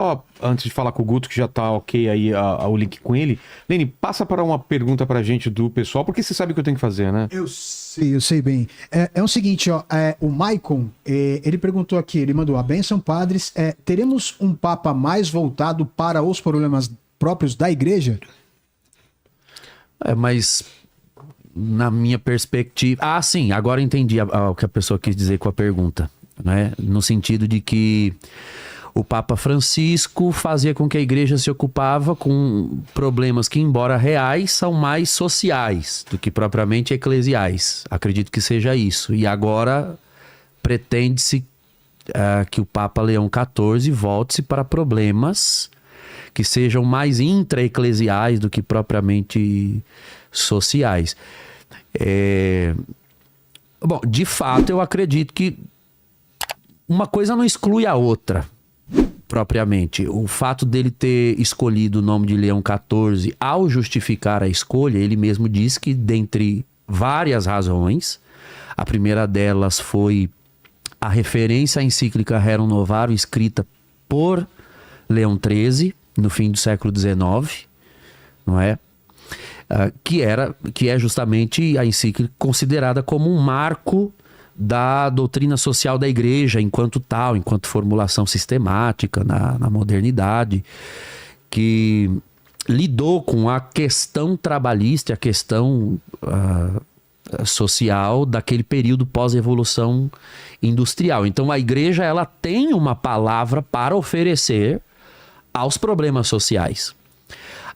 Ó, antes de falar com o Guto, que já tá ok aí o link com ele, Lene, passa para uma pergunta pra gente do pessoal, porque você sabe o que eu tenho que fazer, né? Eu sei bem. É o seguinte, ó, o Maicon, ele perguntou aqui, ele mandou a bênção, padres, teremos um papa mais voltado para os problemas próprios da igreja? Mas na minha perspectiva... Ah, sim, agora entendi o que a pessoa quis dizer com a pergunta, né? No sentido de que o Papa Francisco fazia com que a igreja se ocupava com problemas que, embora reais, são mais sociais do que propriamente eclesiais. Acredito que seja isso. E agora pretende-se que o Papa Leão XIV volte-se para problemas que sejam mais intra-eclesiais do que propriamente sociais. Bom, de fato, eu acredito que uma coisa não exclui a outra, propriamente. O fato dele ter escolhido o nome de Leão XIV, ao justificar a escolha, ele mesmo diz que, dentre várias razões, a primeira delas foi a referência à encíclica Rerum Novarum, escrita por Leão XIII, no fim do século XIX, não é? Que é justamente a encíclica considerada como um marco da doutrina social da igreja enquanto tal, enquanto formulação sistemática na modernidade, que lidou com a questão trabalhista, a questão social daquele período pós-evolução industrial. Então a igreja, ela tem uma palavra para oferecer aos problemas sociais.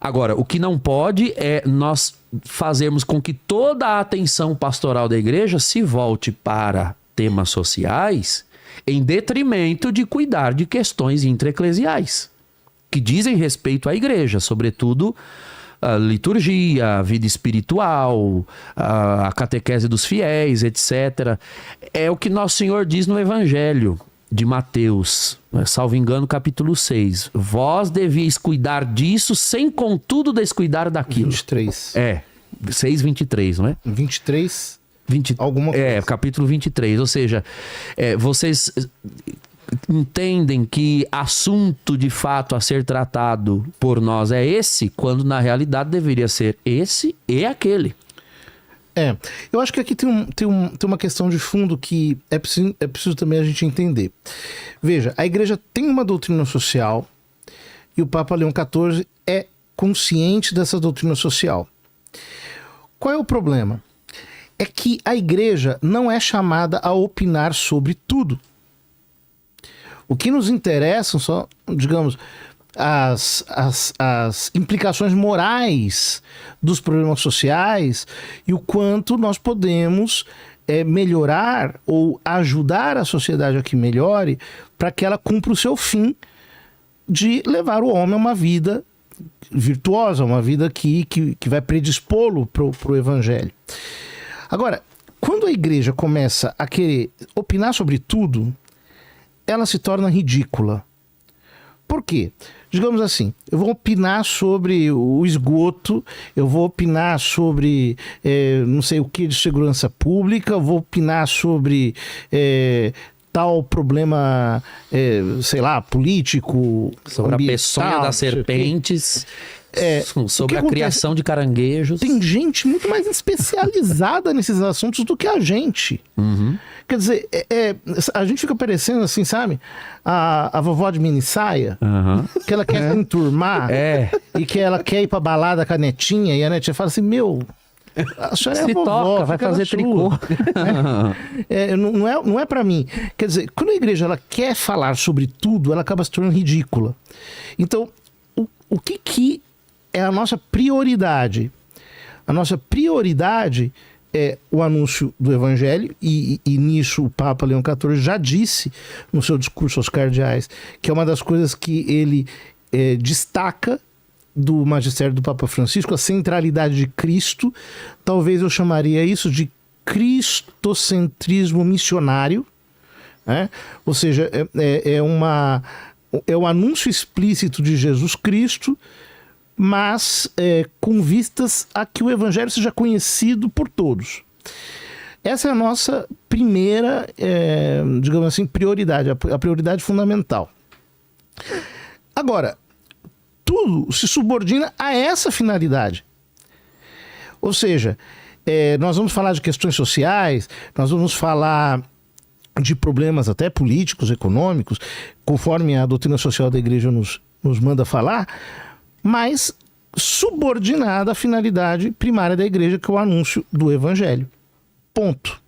Agora, o que não pode é nós fazermos com que toda a atenção pastoral da igreja se volte para temas sociais em detrimento de cuidar de questões intra-eclesiais que dizem respeito à igreja, sobretudo a liturgia, a vida espiritual, a catequese dos fiéis, etc. É o que Nosso Senhor diz no Evangelho de Mateus, salvo engano, capítulo 6. Vós devíeis cuidar disso sem, contudo, descuidar daquilo. 23. 6:23, não é? 23, 20, alguma coisa. Capítulo 23. Ou seja, vocês entendem que assunto de fato a ser tratado por nós é esse, quando na realidade deveria ser esse e aquele. Eu acho que aqui tem uma questão de fundo que é preciso também a gente entender. Veja, a igreja tem uma doutrina social e o Papa Leão XIV é consciente dessa doutrina social. Qual é o problema? É que a igreja não é chamada a opinar sobre tudo. O que nos interessam só, digamos, as implicações morais dos problemas sociais e o quanto nós podemos melhorar ou ajudar a sociedade a que melhore para que ela cumpra o seu fim de levar o homem a uma vida virtuosa, uma vida que vai predispô-lo para o evangelho. Agora, quando a igreja começa a querer opinar sobre tudo, ela se torna ridícula. Por quê? Digamos assim, eu vou opinar sobre o esgoto, eu vou opinar sobre não sei o que de segurança pública, eu vou opinar sobre tal problema, sei lá, político, sobre a peçonha das serpentes, sobre a criação de caranguejos. Tem gente muito mais especializada nesses assuntos do que a gente. Uhum. Quer dizer, a gente fica parecendo assim, sabe? A vovó de mini saia, que ela quer se enturmar e que ela quer ir pra balada com a netinha, e a netinha fala assim, a senhora é a vovó, toca, vai fazer tricô. Não é pra mim. Quer dizer, quando a igreja ela quer falar sobre tudo, ela acaba se tornando ridícula. Então, o que é a nossa prioridade? A nossa prioridade é o anúncio do Evangelho, e nisso o Papa Leão XIV já disse no seu discurso aos cardeais, que é uma das coisas que ele destaca do magistério do Papa Francisco, a centralidade de Cristo. Talvez eu chamaria isso de cristocentrismo missionário, né? Ou seja, é o anúncio explícito de Jesus Cristo, mas com vistas a que o Evangelho seja conhecido por todos. Essa é a nossa primeira, digamos assim, prioridade, a prioridade fundamental. Agora, tudo se subordina a essa finalidade. Ou seja, nós vamos falar de questões sociais, nós vamos falar de problemas até políticos, econômicos, conforme a doutrina social da igreja nos manda falar, mas subordinada à finalidade primária da igreja, que é o anúncio do evangelho. Ponto.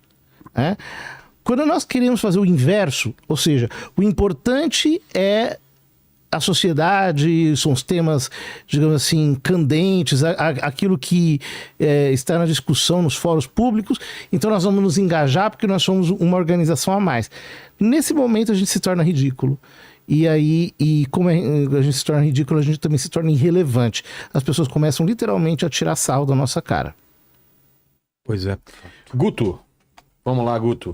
Quando nós queremos fazer o inverso, ou seja, o importante é a sociedade, são os temas, digamos assim, candentes, aquilo que está na discussão nos fóruns públicos, então nós vamos nos engajar porque nós somos uma organização a mais. Nesse momento a gente se torna ridículo. E como a gente se torna ridículo, a gente também se torna irrelevante. As pessoas começam literalmente a tirar sarro da nossa cara. Pois é. Guto, vamos lá, Guto.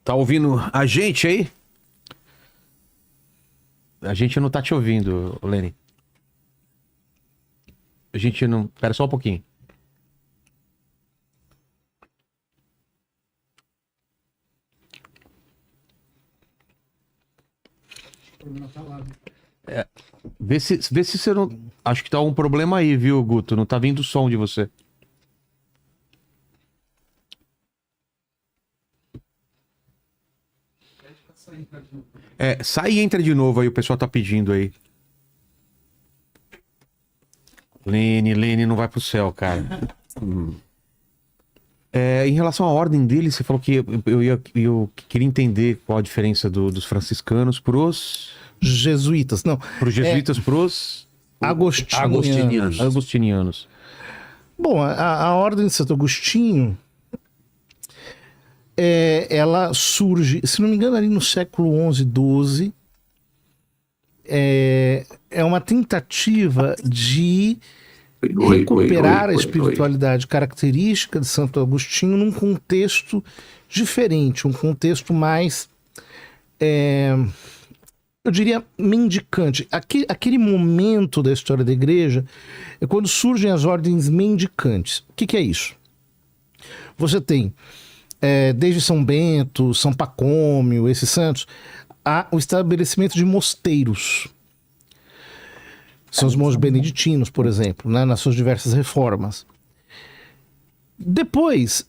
Tá ouvindo a gente aí? A gente não tá te ouvindo, Lene. A gente não... Pera só um pouquinho. Vê se você não... Acho que tá um problema aí, viu, Guto? Não tá vindo o som de você. Sai e entra de novo aí, o pessoal tá pedindo aí. Lene não vai pro céu, cara. Em relação à ordem dele, você falou que eu queria entender qual a diferença dos franciscanos pros... Jesuítas, não. Pros jesuítas, pros... Agostinianos. Bom, a ordem de Santo Agostinho... ela surge, se não me engano, ali no século XI, XII. É uma tentativa de recuperar a espiritualidade característica de Santo Agostinho num contexto diferente, um contexto mais, eu diria, mendicante. Aquele momento da história da igreja é quando surgem as ordens mendicantes. O que é isso? Você tem... desde São Bento, São Pacômio, esses santos, há o estabelecimento de mosteiros. São os monges beneditinos, por exemplo, né, nas suas diversas reformas. Depois,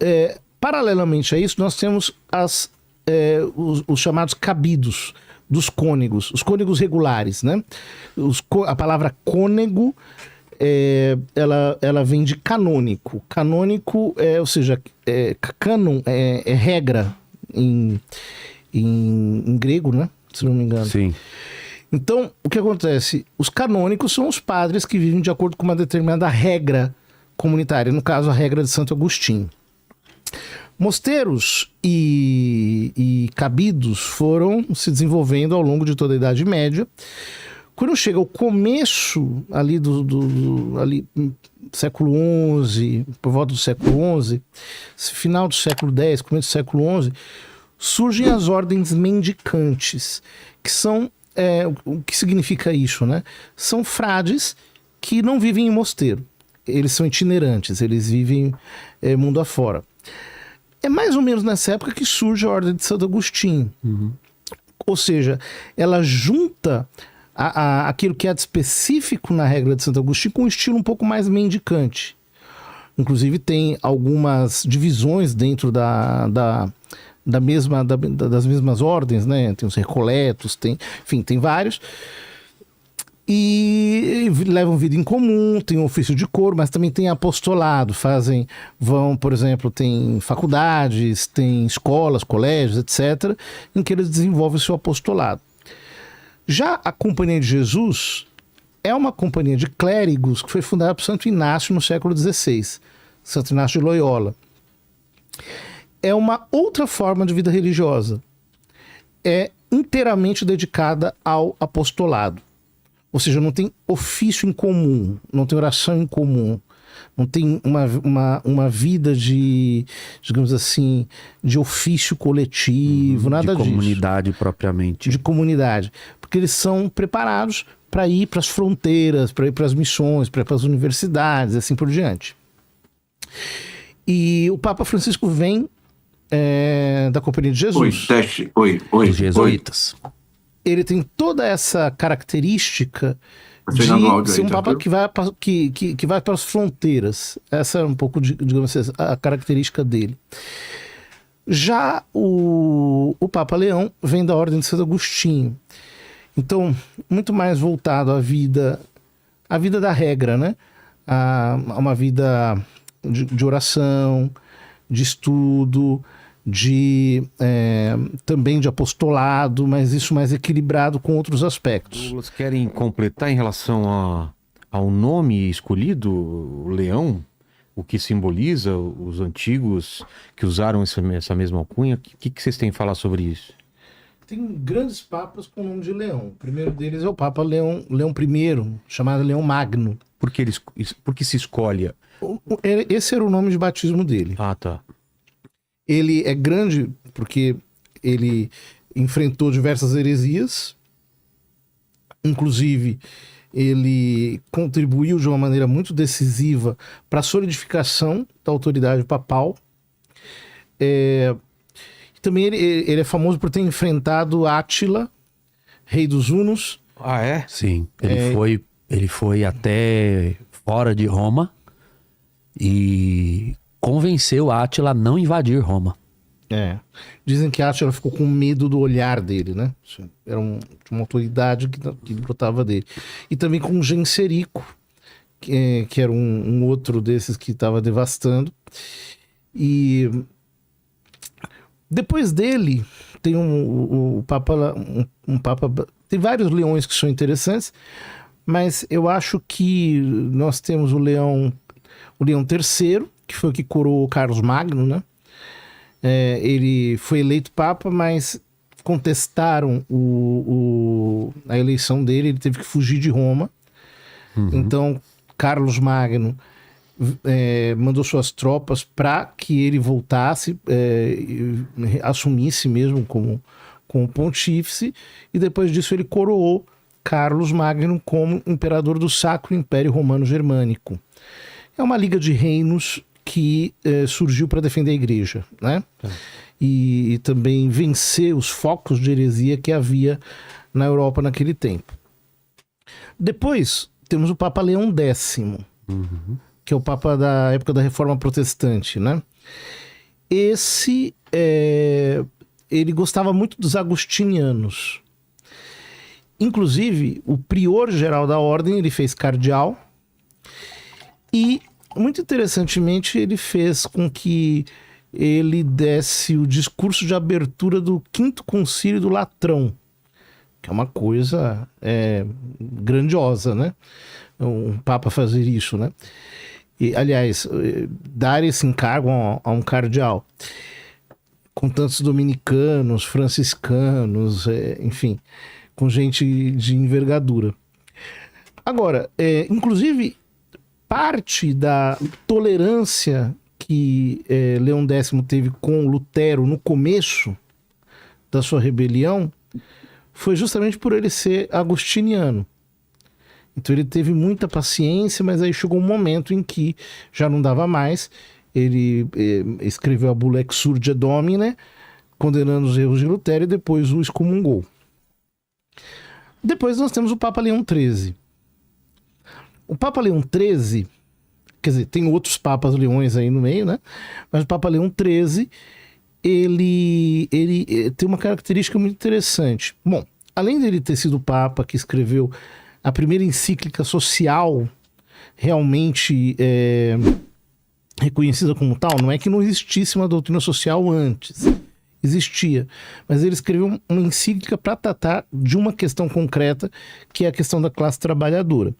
paralelamente a isso, nós temos os chamados cabidos dos cônegos, os cônegos regulares, né? A palavra cônego... ela vem de canônico. Canônico ou seja, cânon é regra em grego, né? Se não me engano. Sim. Então, o que acontece? Os canônicos são os padres que vivem de acordo com uma determinada regra comunitária, no caso, a regra de Santo Agostinho. Mosteiros e cabidos foram se desenvolvendo ao longo de toda a Idade Média. Quando chega o começo ali ali, século XI, por volta do século XI, final do século X, começo do século XI, surgem as ordens mendicantes, que são, o que significa isso, né? São frades que não vivem em mosteiro, eles são itinerantes, eles vivem mundo afora. É mais ou menos nessa época que surge a ordem de Santo Agostinho. Uhum. Ou seja, ela junta... aquilo que é de específico na regra de Santo Agostinho com um estilo um pouco mais mendicante. Inclusive tem algumas divisões dentro das mesmas ordens, né? Tem os recoletos, tem vários. E levam vida em comum, tem um ofício de coro, mas também tem apostolado, por exemplo, tem faculdades, tem escolas, colégios, etc., em que eles desenvolvem o seu apostolado. Já a Companhia de Jesus é uma companhia de clérigos que foi fundada por Santo Inácio no século XVI, Santo Inácio de Loyola. É uma outra forma de vida religiosa. É inteiramente dedicada ao apostolado. Ou seja, não tem ofício em comum, não tem oração em comum, não tem uma vida de, digamos assim, de ofício coletivo, nada disso. De comunidade propriamente. De comunidade. Porque eles são preparados para ir para as fronteiras, para ir para as missões, para ir para as universidades, assim por diante. E o Papa Francisco vem da Companhia de Jesus. Oi. Os jesuítas. ele tem toda essa característica de Fernando áudio ser aí, um já papa viu? que vai para as fronteiras. Essa é um pouco, digamos assim, a característica dele. Já o Papa Leão vem da Ordem de Santo Agostinho. Então, muito mais voltado à vida da regra, né? A uma vida de oração, de estudo, também de apostolado, mas isso mais equilibrado com outros aspectos. Douglas, querem completar em relação ao nome escolhido, o leão? O que simboliza os antigos que usaram essa mesma alcunha? O que vocês têm a falar sobre isso? Tem grandes papas com o nome de Leão. O primeiro deles é o Papa Leão I, chamado Leão Magno. Por que se escolhe? Esse era o nome de batismo dele. Ah, tá. Ele é grande porque ele enfrentou diversas heresias, inclusive ele contribuiu de uma maneira muito decisiva para a solidificação da autoridade papal. Também ele é famoso por ter enfrentado Átila, rei dos Hunos. Ah, é? Sim, ele foi até fora de Roma e convenceu Átila a não invadir Roma. Dizem que Átila ficou com medo do olhar dele, né? Era uma autoridade que brotava dele. E também com Genserico, que era um outro desses que estava devastando. E depois dele tem um Papa, tem vários leões que são interessantes, mas eu acho que nós temos o Leão III, que foi o que coroou Carlos Magno, né? Ele foi eleito Papa, mas contestaram a eleição dele, ele teve que fugir de Roma. Então, Carlos Magno mandou suas tropas para que ele voltasse, assumisse mesmo como pontífice, e depois disso ele coroou Carlos Magno como imperador do Sacro Império Romano Germânico. É uma liga de reinos que surgiu para defender a igreja, né? E também vencer os focos de heresia que havia na Europa naquele tempo. Depois temos o Papa Leão X, que é o Papa da época da Reforma Protestante, né? Esse, ele gostava muito dos agostinianos. Inclusive, o prior geral da ordem ele fez cardeal e, muito interessantemente, ele fez com que ele desse o discurso de abertura do Quinto Concílio do Latrão, que é uma coisa grandiosa, né? Um papa fazer isso, né? E, aliás, dar esse encargo a um cardeal, com tantos dominicanos, franciscanos, enfim, com gente de envergadura. Agora, inclusive, parte da tolerância que Leão X teve com Lutero no começo da sua rebelião foi justamente por ele ser agostiniano. Então ele teve muita paciência, mas aí chegou um momento em que já não dava mais. Ele escreveu a bula Exsurgia Domine, condenando os erros de Lutero, e depois o excomungou. Depois nós temos o Papa Leão XIII. O Papa Leão XIII, quer dizer, tem outros papas leões aí no meio, né? Mas o Papa Leão XIII, ele tem uma característica muito interessante. Bom, além dele ter sido o papa que escreveu a primeira encíclica social realmente reconhecida como tal, não é que não existisse uma doutrina social antes, existia, mas ele escreveu uma encíclica para tratar de uma questão concreta, que é a questão da classe trabalhadora.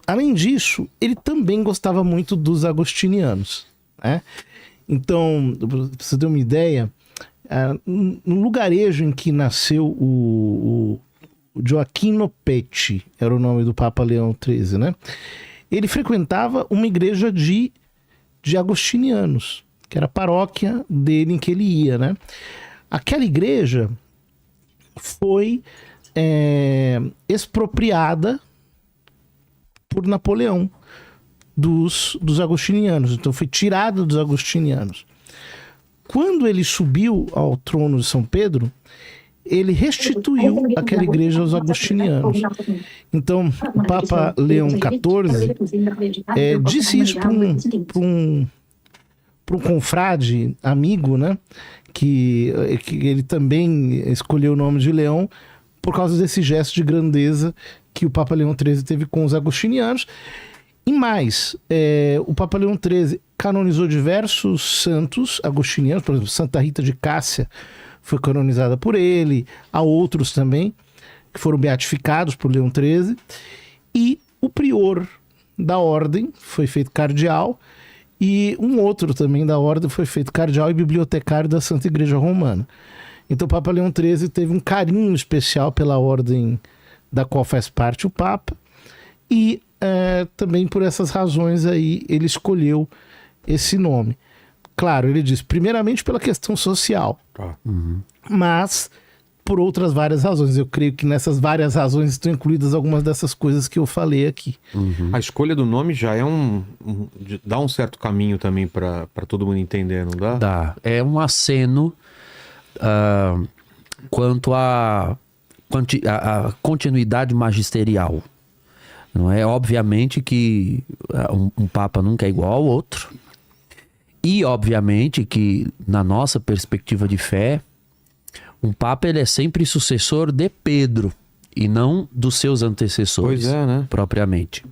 Além disso, ele também gostava muito dos agostinianos, né? Então, para você ter uma ideia, no lugarejo em que nasceu o Gioacchino Petti, era o nome do Papa Leão XIII, né? Ele frequentava uma igreja de agostinianos, que era a paróquia dele em que ele ia, né? Aquela igreja foi expropriada por Napoleão dos agostinianos, então foi tirada dos agostinianos. Quando ele subiu ao trono de São Pedro, ele restituiu aquela igreja aos agostinianos. Então, o Papa Leão XIV disse isso para um confrade amigo, né? Que ele também escolheu o nome de Leão por causa desse gesto de grandeza que o Papa Leão XIII teve com os agostinianos. E mais, o Papa Leão XIII canonizou diversos santos agostinianos, por exemplo, Santa Rita de Cássia foi canonizada por ele, há outros também que foram beatificados por Leão XIII, e o prior da ordem foi feito cardeal, e um outro também da ordem foi feito cardeal e bibliotecário da Santa Igreja Romana. Então o Papa Leão XIII teve um carinho especial pela ordem da qual faz parte o Papa, e também por essas razões aí ele escolheu esse nome. Claro, ele diz, primeiramente pela questão social, mas por outras várias razões. Eu creio que nessas várias razões estão incluídas algumas dessas coisas que eu falei aqui. A escolha do nome já é dá um certo caminho também para todo mundo entender, não dá? Dá. É um aceno quanto à continuidade magisterial. Não é? Obviamente que um Papa nunca é igual ao outro. E, obviamente, que na nossa perspectiva de fé, um Papa ele é sempre sucessor de Pedro e não dos seus antecessores, Pois é, né? propriamente.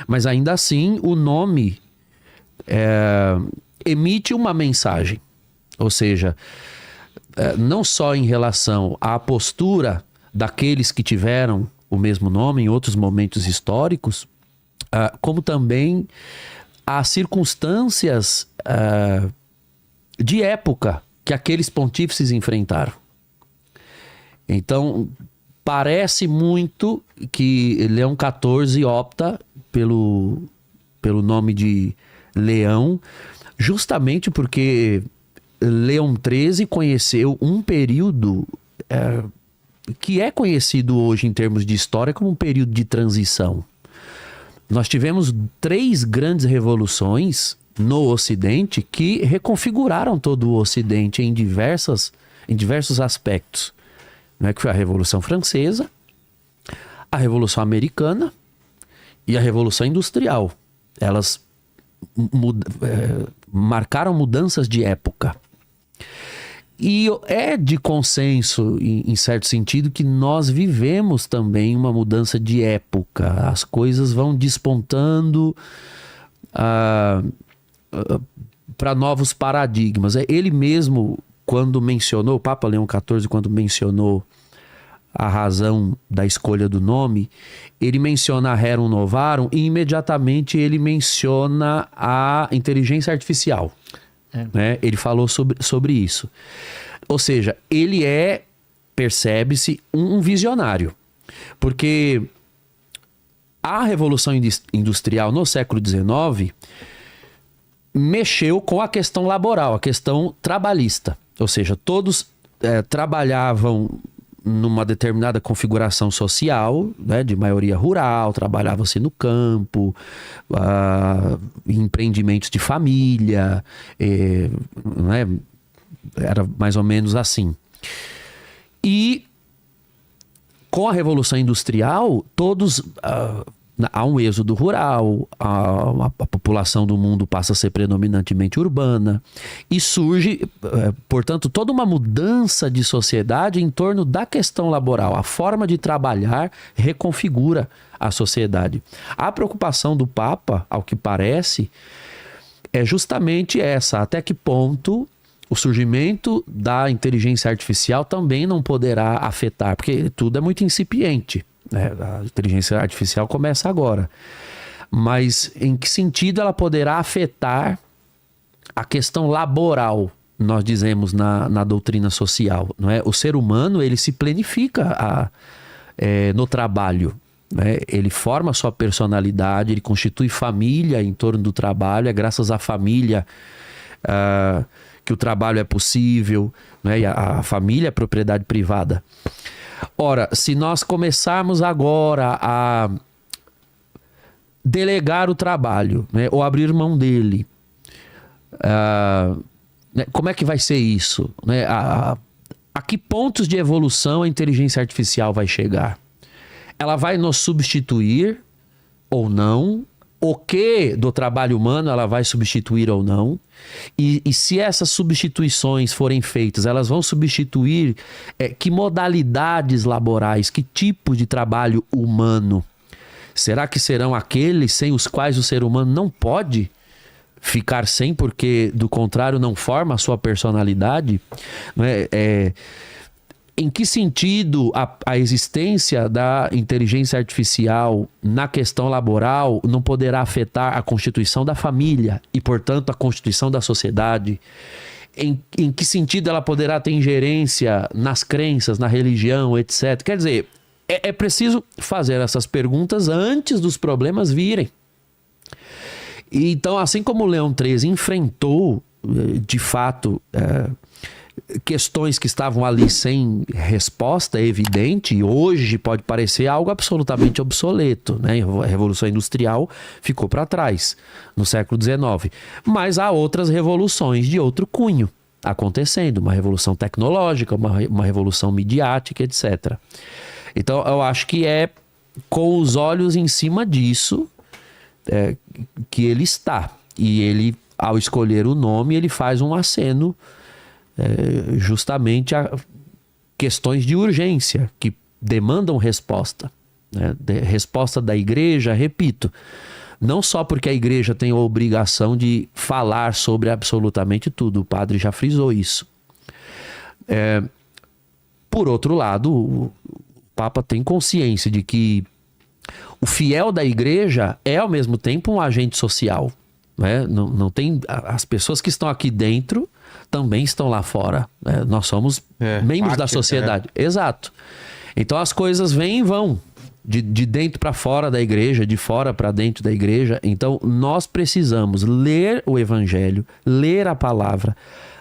Mas ainda assim, o nome emite uma mensagem. Ou seja, não só em relação à postura daqueles que tiveram o mesmo nome em outros momentos históricos, como também as circunstâncias de época que aqueles pontífices enfrentaram. Então, parece muito que Leão XIV opta pelo nome de Leão, justamente porque Leão XIII conheceu um período que é conhecido hoje em termos de história como um período de transição. Nós tivemos 3 grandes revoluções no Ocidente que reconfiguraram todo o Ocidente em diversos aspectos. Não é que foi a Revolução Francesa, a Revolução Americana e a Revolução Industrial. Elas marcaram mudanças de época. E é de consenso, em certo sentido, que nós vivemos também uma mudança de época. As coisas vão despontando para novos paradigmas. Ele mesmo, quando mencionou, o Papa Leão XIV, quando mencionou a razão da escolha do nome, ele menciona a Rerum Novarum e imediatamente ele menciona a inteligência artificial. Né? Ele falou sobre isso. Ou seja, ele percebe-se um visionário. Porque a Revolução Industrial no século XIX mexeu com a questão laboral, a questão trabalhista. Ou seja, todos trabalhavam numa determinada configuração social, né, de maioria rural, trabalhava-se no campo, empreendimentos de família, né, era mais ou menos assim. E com a Revolução Industrial, todos... há um êxodo rural, a população do mundo passa a ser predominantemente urbana e surge, portanto, toda uma mudança de sociedade em torno da questão laboral. A forma de trabalhar reconfigura a sociedade. A preocupação do Papa, ao que parece, é justamente essa: até que ponto o surgimento da inteligência artificial também não poderá afetar, porque tudo é muito incipiente. A inteligência artificial começa agora. Mas em que sentido ela poderá afetar a questão laboral, nós dizemos na doutrina social, não é? O ser humano, ele se planifica no trabalho, né? Ele forma a sua personalidade, ele constitui família em torno do trabalho. É graças à família que o trabalho é possível, né? E a família é propriedade privada. Ora, se nós começarmos agora a delegar o trabalho, né, ou abrir mão dele, né, como é que vai ser isso? Né? a que pontos de evolução a inteligência artificial vai chegar? Ela vai nos substituir ou não? O que do trabalho humano ela vai substituir ou não? E se essas substituições forem feitas, elas vão substituir que modalidades laborais, que tipo de trabalho humano? Será que serão aqueles sem os quais o ser humano não pode ficar sem, porque do contrário não forma a sua personalidade? Não é? Em que sentido a existência da inteligência artificial na questão laboral não poderá afetar a constituição da família e, portanto, a constituição da sociedade? Em que sentido ela poderá ter ingerência nas crenças, na religião, etc. Quer dizer, é preciso fazer essas perguntas antes dos problemas virem. E, então, assim como o Leão XIII enfrentou, de fato, questões que estavam ali sem resposta evidente, e hoje pode parecer algo absolutamente obsoleto, né? A Revolução Industrial ficou para trás no século XIX. Mas há outras revoluções de outro cunho acontecendo, uma revolução tecnológica, uma revolução midiática, etc. Então eu acho que é com os olhos em cima disso que ele está. E ele, ao escolher o nome, ele faz um aceno justamente a questões de urgência que demandam resposta, né? Resposta da igreja, repito, não só porque a igreja tem a obrigação de falar sobre absolutamente tudo, o padre já frisou isso. Por outro lado, o Papa tem consciência de que o fiel da igreja é ao mesmo tempo um agente social, né? Não tem, as pessoas que estão aqui dentro também estão lá fora, né? Nós somos membros da sociedade. Exato. Então as coisas vêm e vão, de dentro para fora da igreja, de fora para dentro da igreja. Então nós precisamos ler o evangelho, ler a palavra,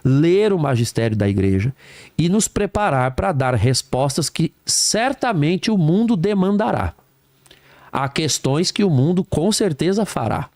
ler o magistério da igreja e nos preparar para dar respostas que certamente o mundo demandará. Há questões que o mundo com certeza fará.